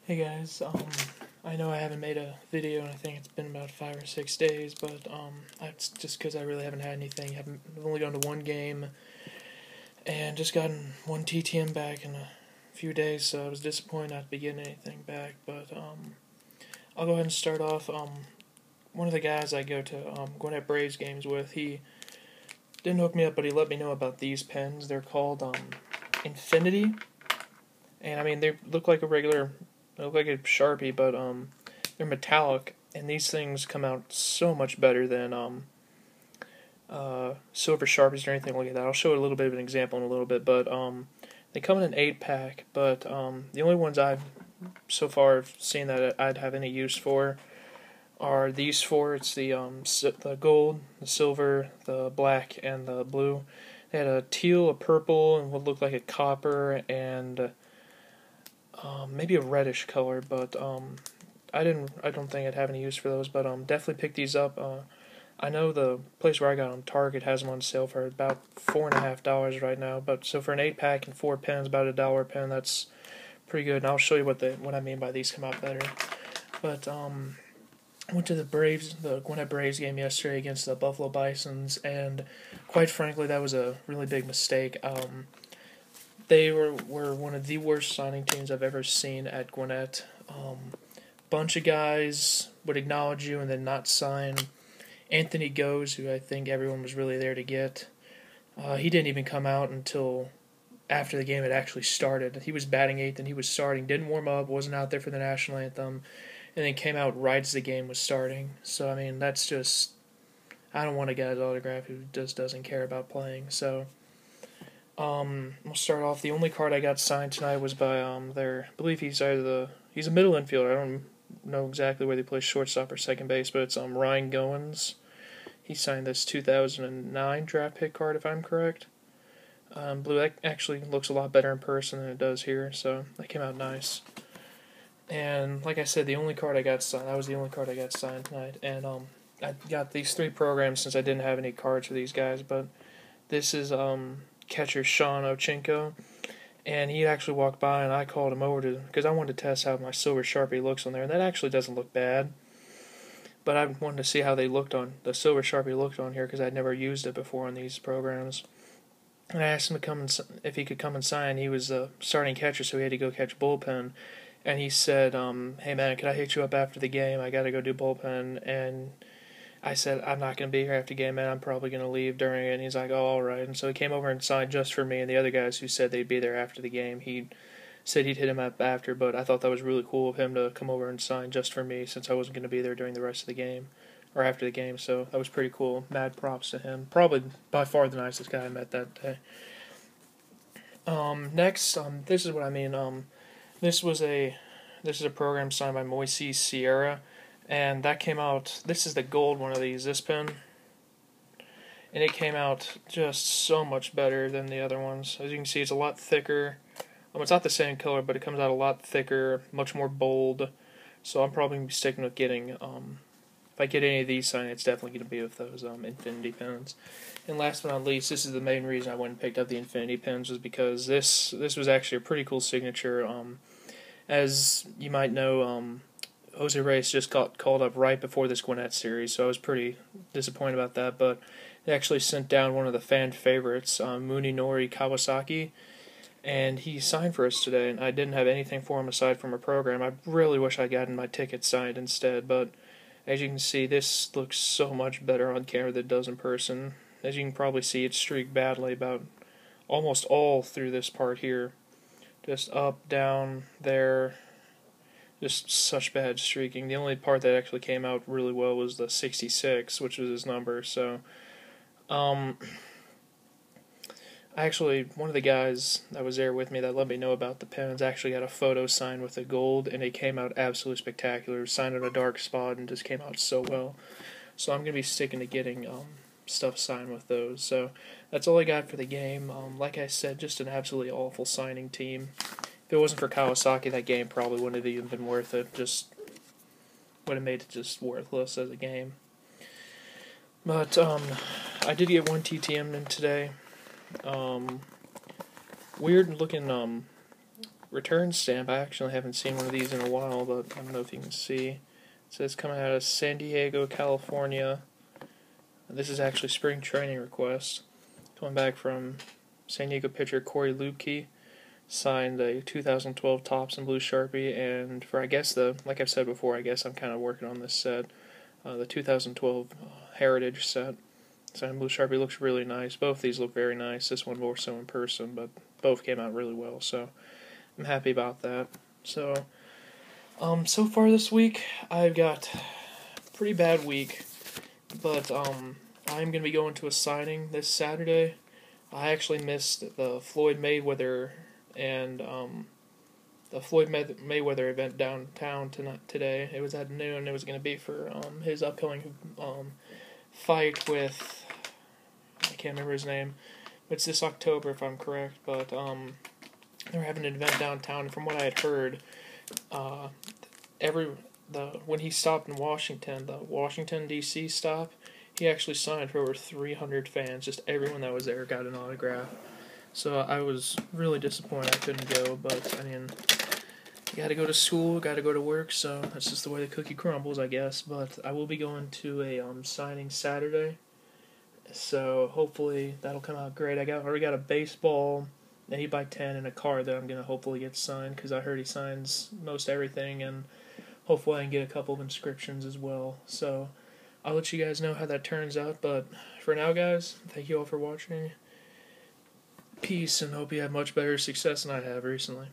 Hey guys, I know I haven't made a video and I think it's been about 5 or 6 days, but that's just because I really haven't had anything. I've only gone to one game and just gotten one TTM back in a few days, so I was disappointed not to be getting anything back. But I'll go ahead and start off. One of the guys I go to Gwinnett Braves games with, he didn't hook me up, but he let me know about these pens. They're called Infinity, and I mean they look like a regular. They look like a Sharpie, but they're metallic, and these things come out so much better than silver Sharpies or anything like that. I'll show a little bit of an example in a little bit, but they come in an 8-pack, but the only ones I've so far seen that I'd have any use for are these four. It's the gold, the silver, the black, and the blue. They had a teal, a purple, and what looked like a copper, and maybe a reddish color, but I don't think I'd have any use for those, but definitely pick these up. I know the place where I got them, Target, has them on sale for about $4.50 right now, but so for an 8-pack and 4 pens, about $1 a pen, that's pretty good, and I'll show you what I mean by these come out better. But I went to the Gwinnett Braves game yesterday against the Buffalo Bisons, and quite frankly, that was a really big mistake. They were one of the worst signing teams I've ever seen at Gwinnett. Bunch of guys would acknowledge you and then not sign. Anthony Goes, who I think everyone was really there to get, he didn't even come out until after the game had actually started. He was batting eighth and he was starting, didn't warm up, wasn't out there for the national anthem, and then came out right as the game was starting. So, I mean, that's just, I don't want a guy's autograph who just doesn't care about playing. So, we'll start off. The only card I got signed tonight was by I believe he's a middle infielder. I don't know exactly where they play shortstop or second base, but it's Ryan Goins. He signed this 2009 draft pick card, if I'm correct. Blue, that actually looks a lot better in person than it does here, so that came out nice. And like I said, that was the only card I got signed tonight. And I got these 3 programs since I didn't have any cards for these guys, but this is catcher Sean Ochinko, and he actually walked by and I called him over because I wanted to test how my silver Sharpie looks on there, and that actually doesn't look bad, but I wanted to see how the silver Sharpie looked on here because I'd never used it before on these programs. And I asked him if he could come and sign. He was the starting catcher, so he had to go catch bullpen, and he said, hey man, could I hit you up after the game? I gotta go do bullpen. And I said, I'm not going to be here after the game, man. I'm probably going to leave during it. And he's like, oh, all right. And so he came over and signed just for me. And the other guys who said they'd be there after the game, he said he'd hit him up after. But I thought that was really cool of him to come over and sign just for me since I wasn't going to be there during the rest of the game or after the game. So that was pretty cool. Mad props to him. Probably by far the nicest guy I met that day. Next, this is what I mean. This is a program signed by Moises Sierra. And that came out, this is the gold one of these, this pen. And it came out just so much better than the other ones. As you can see, it's a lot thicker. It's not the same color, but it comes out a lot thicker, much more bold. So I'm probably going to be sticking with getting, if I get any of these signed, it's definitely going to be with those Infinity pens. And last but not least, this is the main reason I went and picked up the Infinity pens, was because this was actually a pretty cool signature. As you might know, Jose Reyes just got called up right before this Gwinnett series, so I was pretty disappointed about that, but they actually sent down one of the fan favorites, Muninori Kawasaki, and he signed for us today, and I didn't have anything for him aside from a program. I really wish I'd gotten my ticket signed instead, but as you can see, this looks so much better on camera than it does in person. As you can probably see, it's streaked badly about almost all through this part here. Just up, down, there. Just such bad streaking. The only part that actually came out really well was the 66, which was his number. So, actually, one of the guys that was there with me that let me know about the pens actually got a photo signed with the gold, and it came out absolutely spectacular. It was signed on a dark spot and just came out so well. So I'm going to be sticking to getting stuff signed with those. So that's all I got for the game. Like I said, just an absolutely awful signing team. If it wasn't for Kawasaki, that game probably wouldn't have even been worth it. Just would have made it just worthless as a game. But I did get one TTM in today. Weird looking return stamp. I actually haven't seen one of these in a while, but I don't know if you can see. It says coming out of San Diego, California. This is actually spring training request. Coming back from San Diego pitcher Corey Luebke. Signed a 2012 Topps in blue Sharpie, and for, I guess, like I've said before, I guess I'm kind of working on this set, the 2012 Heritage set. Signed blue Sharpie, looks really nice. Both these look very nice. This one more so in person, but both came out really well, so I'm happy about that. So, so far this week, I've got a pretty bad week, but I'm going to be going to a signing this Saturday. I actually missed the Floyd Mayweather and the Floyd Mayweather event downtown today. It was at noon. It was going to be for his upcoming fight with, I can't remember his name. It's this October, if I'm correct. But they're having an event downtown. And from what I had heard, when he stopped in Washington, the Washington D.C. stop, he actually signed for over 300 fans. Just everyone that was there got an autograph. So I was really disappointed I couldn't go, but I mean, you gotta go to school, gotta go to work, so that's just the way the cookie crumbles, I guess. But I will be going to a signing Saturday, so hopefully that'll come out great. Already got a baseball, an 8x10, and a card that I'm gonna hopefully get signed, because I heard he signs most everything, and hopefully I can get a couple of inscriptions as well. So I'll let you guys know how that turns out, but for now, guys, thank you all for watching. Peace, and hope you have much better success than I have recently.